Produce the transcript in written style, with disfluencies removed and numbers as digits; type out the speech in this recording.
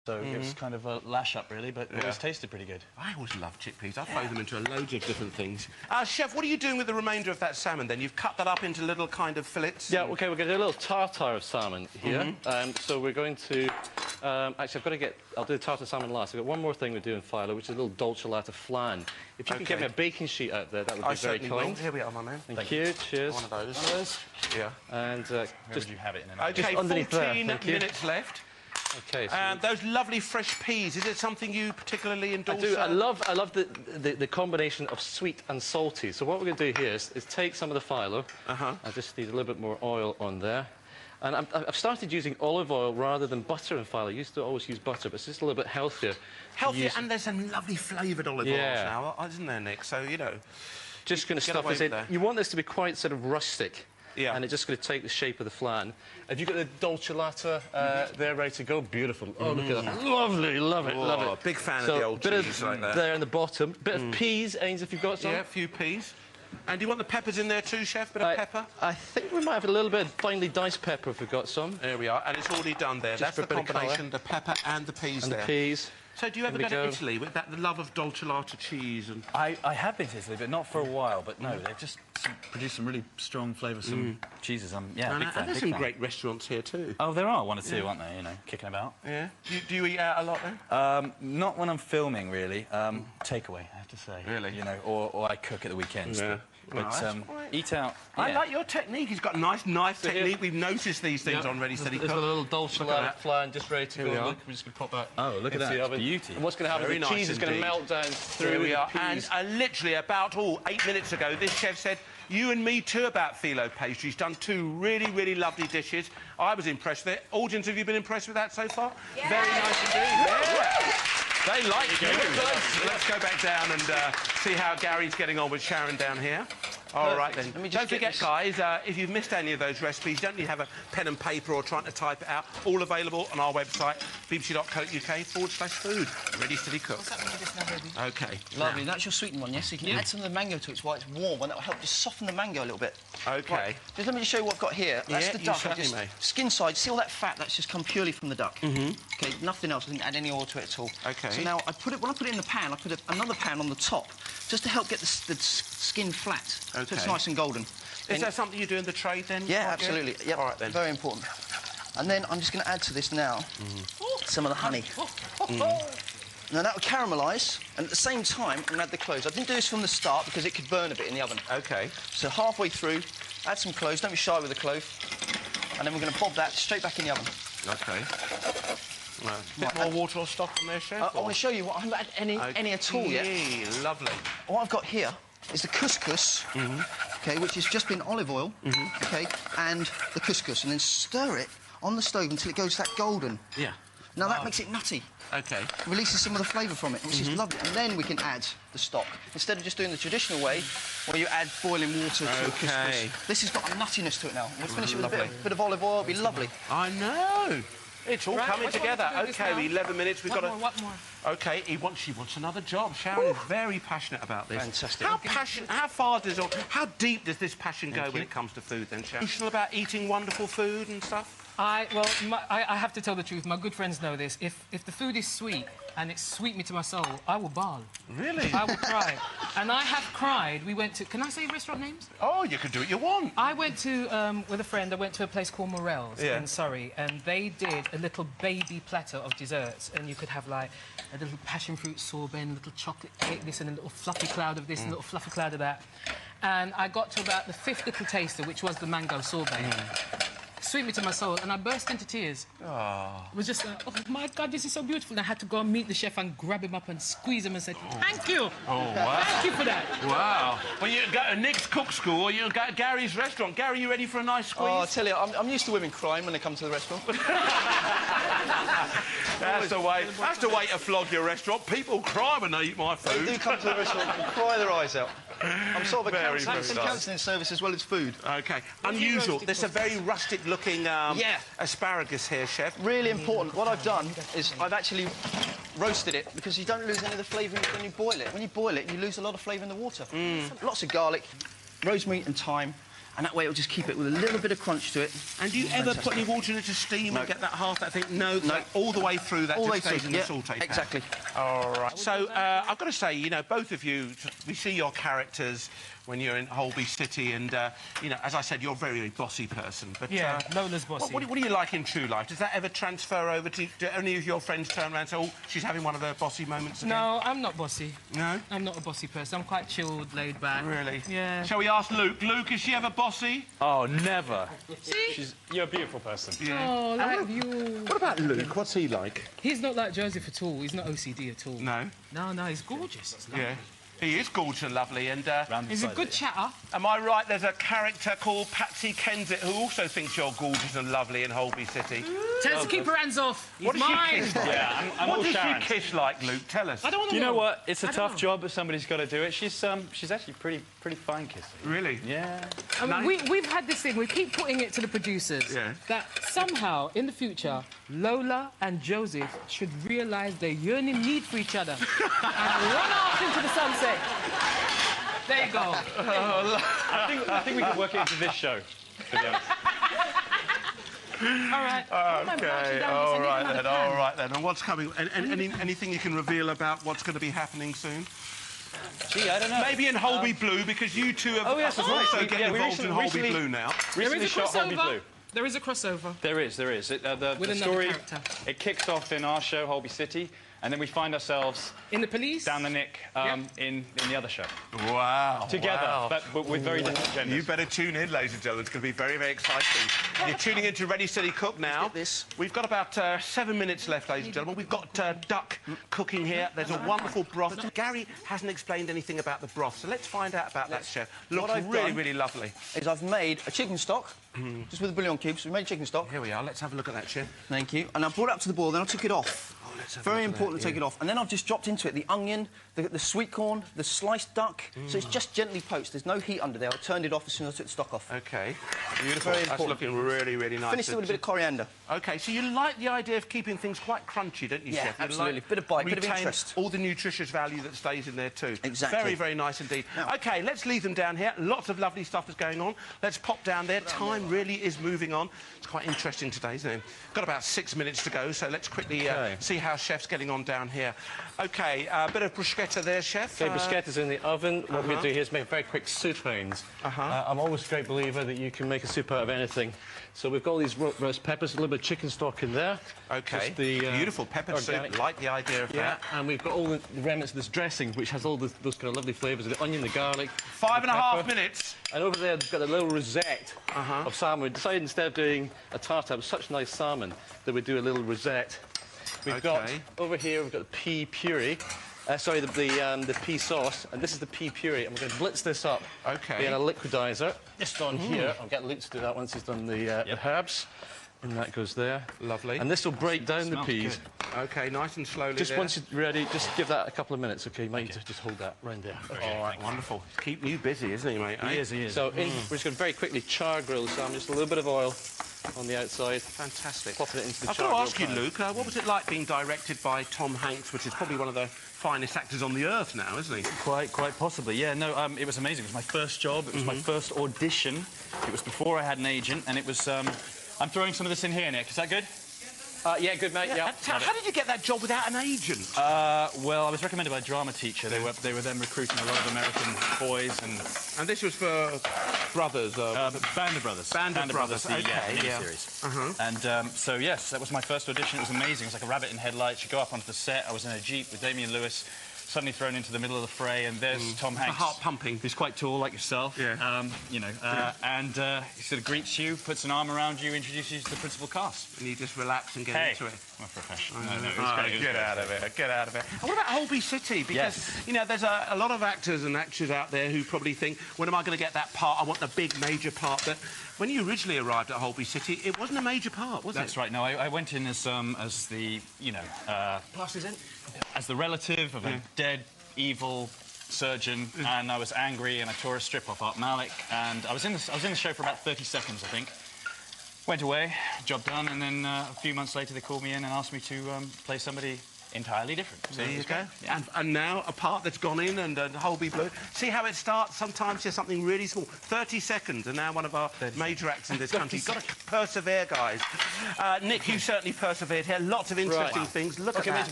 So it was kind of a lash-up, really, but it always tasted pretty good. I always love chickpeas. I throw them into loads of different things. Chef, what are you doing with the remainder of that salmon, then? You've cut that up into little kind of fillets? Yeah, OK, we're going to do a little tartare of salmon here. So we're going to... actually, I'll do the tartare salmon last. I've got one more thing we're doing, Philo, which is a little dolciolata flan. If you can get me a baking sheet out there, that would be very kind. Will. Here we are, my man. Thank you. Cheers. One of those. One of those? Yeah. And just you have it in a OK, 14 minutes left. OK. So and those lovely fresh peas, is it something you particularly endorse? I do. I love the combination of sweet and salty. So what we're going to do here is take some of the phyllo. I just need a little bit more oil on there. And I've started using olive oil rather than butter in phyllo. I used to always use butter, but it's just a little bit healthier. Healthier, and there's some lovely flavoured olive oils now, isn't there, Nick? So, you know... Just going to stuff this in. You want this to be quite sort of rustic. Yeah. And it's just going to take the shape of the flan. Have you got the dolciolata there ready to go? Beautiful. Oh, look at that. Lovely. Love it. Love it. Big fan of the old cheese like that. There in the bottom. Bit of peas, Ains, if you've got some. Yeah, a few peas. And do you want the peppers in there too, Chef? Bit of pepper? I think we might have a little bit of finely diced pepper if we've got some. There we are. And it's already done there. That's the combination, the pepper and the peas there. And the peas. So do you ever go to Italy with the love of dolciolata cheese? And I have been to Italy, but not for a while. But no, they've just produced some really strong flavorsome cheeses. Big fan. And there's some great restaurants here too. Oh, there are one or two, aren't there? You know, kicking about. Yeah. Do you eat out a lot then? Not when I'm filming, really. Takeaway, I have to say. Really? You know, or I cook at the weekends. Yeah. But eat out. Yeah. I like your technique. He's got a nice technique. We've noticed these things on Ready Steady Cook. There's a little dolciolata flan just ready to go. Look, we're just going to pop that. Oh, look at that. It's beauty. And what's going to happen? The cheese is going to melt down through. Here we are. And literally about 8 minutes ago, this chef said, "You and me too about phyllo pastry." He's done 2 really lovely dishes. I was impressed with it. Audience, have you been impressed with that so far? Yeah. Very nice indeed. Yeah. They like you. Let's go back down and see how Gary's getting on with Sharon down here. All right, then. Don't forget, guys, if you've missed any of those recipes, you don't need to have a pen and paper or trying to type it out. All available on our website, bbc.co.uk/food. Ready Steady Cook. What's that one you just now ready? OK. Lovely. That's your sweetened one, yes? So you can add some of the mango to it while it's warm, and that will help just soften the mango a little bit. OK. Right. Just let me just show you what I've got here. That's the duck. Skin side. See all that fat? That's just come purely from the duck. OK, nothing else. I didn't add any oil to it at all. OK. So now when I put it in the pan, I put another pan on the top just to help get the skin flat. So it's nice and golden. Is that something you do in the trade then? Yeah, absolutely. Yep. All right then. Very important. And then I'm just going to add to this now some of the honey. Now that will caramelise, and at the same time, I'm going to add the cloves. I didn't do this from the start because it could burn a bit in the oven. OK. So halfway through, add some cloves. Don't be shy with the clove. And then we're going to bob that straight back in the oven. OK. Well, a bit more water or stock on there, Chef? I want to show you what I haven't had any at all yet. Lovely. What I've got here is the couscous, OK, which has just been olive oil, OK, and the couscous, and then stir it on the stove until it goes that golden. Yeah. Now that makes it nutty. OK. Releases some of the flavour from it, which is lovely. And then we can add the stock. Instead of just doing the traditional way, where you add boiling water to the couscous. This has got a nuttiness to it now. We'll finish it with a bit of olive oil. It'll be lovely. I know. It's all coming together. OK, 11 minutes. We've got to... What more? OK, she wants another job. Sharon is very passionate about this. Fantastic. How deep does this passion go when it comes to food, then, Sharon? Emotional about eating wonderful food and stuff? I have to tell the truth. My good friends know this. If the food is sweet and it's sweet me to my soul, I will bawl. Really? I will cry. And I have cried. We went to... Can I say restaurant names? Oh, you can do what you want. I went to, with a friend, I went to a place called Morel's in Surrey, and they did a little baby platter of desserts, and you could have, like, a little passion fruit sorbet, and a little chocolate cake, this, and a little fluffy cloud of this, and a little fluffy cloud of that. And I got to about the 5th little taster, which was the mango sorbet. Sweet me to my soul, and I burst into tears. Oh. It was just like, oh, my God, this is so beautiful. And I had to go and meet the chef and grab him up and squeeze him and say, thank you. Oh, wow. Thank you for that. Wow. Well, you go to Nick's Cook School or you go to Gary's restaurant. Gary, you ready for a nice squeeze? Oh, I tell you, I'm used to women crying when they come to the restaurant. That's the way to flog your restaurant. People cry when they eat my food. They do come to the restaurant and cry their eyes out. I'm sort of a counselling service as well as food. OK. Unusual. There's a very rustic-looking asparagus here, Chef. Really important. What I've done is I've actually roasted it because you don't lose any of the flavour when you boil it. When you boil it, you lose a lot of flavour in the water. Lots of garlic, rosemary and thyme, and that way it'll just keep it with a little bit of crunch to it. And do you ever put any water in it to steam and get that half that thing? No, no. All the way through that just stays in the saute pan. Exactly. All right. So I've got to say, you know, both of you, we see your characters when you're in Holby City, and you know, as I said, you're a very, very bossy person. But yeah, Lola's bossy. What do you like in true life? Does that ever transfer over to? Do any of your friends turn around and say, "Oh, she's having one of her bossy moments again"? No, I'm not bossy. No, I'm not a bossy person. I'm quite chilled, laid back. Really? Yeah. Shall we ask Luke? Luke, is she ever bossy? Oh, never. See? You're a beautiful person. Yeah. Oh, like you. What about Luke? What's he like? He's not like Joseph at all. He's not OCD at all. No. No, he's gorgeous. He's lovely. Yeah. He is gorgeous and lovely, and he's a good chatter. am I right? There's a character called Patsy Kensit who also thinks you're gorgeous and lovely in Holby City. Tell us to keep her hands off. He's What does mine. she kiss like? Yeah, I'm what all does Sharon. she kiss like, Luke? Tell us. I don't want to. You know what? It's a I tough don't job, but somebody's got to do it. She's actually pretty fine kissing. Really? Yeah. I mean, we've had this thing. We keep putting it to the producers Yeah. that somehow in the future, Lola and Joseph should realise their yearning need for each other and run off into the sunset. There you go. I think we can work it into this show. To be honest. All right. Okay. All right then. And what's coming? Anything you can reveal about what's going to be happening soon? Gee, I don't know. Maybe in Holby Blue, because you two have Oh, yes, that's right. also getting involved in Holby recently- Blue now. Recently shot Holby Blue. There is a crossover. There is. With The another story, character. it kicks off in our show, Holby City, and then we find ourselves In the police? down the nick in the other show. Wow. Together, Wow. but with very different genders. You better tune in, ladies and gentlemen. It's going to be very, very exciting. You're tuning into Ready, Steady, Cook now. Get this. We've got about 7 minutes left, ladies and gentlemen. We've got duck cooking here. There's a wonderful broth. Gary hasn't explained anything about the broth, so let's find out about that, Chef. Looks I've really, done really lovely. Is I've made a chicken stock, just with the bouillon cubes. We made chicken stock. Here we are. Let's have a look at that, Chef. Thank you. And I brought it up to the boil, then I took it off. Let's have a Very look at important that, to take it off. And then I've just dropped into it the onion, the sweet corn, the sliced duck. So it's just gently poached. There's no heat under there. I turned it off as soon as I took the stock off. OK. Beautiful. Very That's important. looking really, really nice. Finished it with a bit of coriander. OK, so you like the idea of keeping things quite crunchy, don't you, Yeah, Chef? You absolutely. like Bit of bite, bit of retain interest. all the nutritious value that stays in there too. Exactly. Very, very nice indeed. Now- OK, let's leave them down here. Lots of lovely stuff is going on. Let's pop down there. Time really is moving on. It's quite interesting today, isn't it? Got about 6 minutes to go, so let's quickly see how Chef's getting on down here. OK, a bit of bruschetta there, Chef. Okay, bruschetta's in the oven. What we're going to do here is make very quick souffles. I'm always a great believer that you can make a soup out of anything. So we've got all these roast peppers, a little bit of chicken stock in there. OK, Just the, beautiful pepper organic. soup. Like the idea of that. And we've got all the remnants of this dressing, which has all those kind of lovely flavours, the onion, the garlic. 5.5 pepper. minutes. And over there, we've got a little rosette of salmon. We decided instead of doing a tartare with such nice salmon that we do a little rosette. We've got, over here, we've got the pea puree. Sorry, the pea sauce, and this is the pea puree, and we're going to blitz this up in a liquidizer. Just on here, I'll get Luke to do that once he's done the herbs, and that goes there. Lovely. And this will break down the peas. OK, nice and slowly Just there. once you're ready, just give that a couple of minutes, OK? You might need to just hold that round there. All right, wonderful. Keep you busy, isn't he, mate? He is. So we're just going to very quickly char grill the salmon, just a little bit of oil on the outside. Fantastic. Popping it into the I've char got to grill ask you, pan. Luke, what was it like being directed by Tom Hanks, which is probably one of the finest actors on the earth now, isn't he? Quite possibly, yeah. No, it was amazing. It was my first job. It was my first audition. It was before I had an agent, and it was... I'm throwing some of this in here, Nick. Is that good? Yeah, good, mate, yeah. How did you get that job without an agent? Well, I was recommended by a drama teacher. They were then recruiting a lot of American boys and this was for Brothers? Band of Brothers. Band of Brothers, the okay, yeah. series. And so yes, that was my first audition. It was amazing. It was like a rabbit in headlights. You go up onto the set. I was in a jeep with Damian Lewis. Suddenly thrown into the middle of the fray, and there's Tom Hanks. Heart pumping. Who's quite tall, like yourself. Yeah. You know, and he sort of greets you, puts an arm around you, introduces you to the principal cast. And you just relax and get into it. I'm a professional. No, it was Oh, great. get out of it. Get out of it. And what about Holby City? Because, you know, there's a lot of actors and actors out there who probably think, when am I going to get that part? I want the big major part. But when you originally arrived at Holby City, it wasn't a major part, was it? That's right. No, I went in as the, you know... as the relative of a dead, evil surgeon, and I was angry, and I tore a strip off Art Malik, and I was in the show for about 30 seconds, I think. Went away, job done, and then a few months later they called me in and asked me to play somebody entirely different. So There you it's go. great. Yeah. And now a part that's gone in and Holby blue. See how it starts? Sometimes just something really small. 30 seconds, and now one of our major acts in this country. You've got to persevere, guys. Nick, you certainly persevered here. Lots of interesting things. Look at that.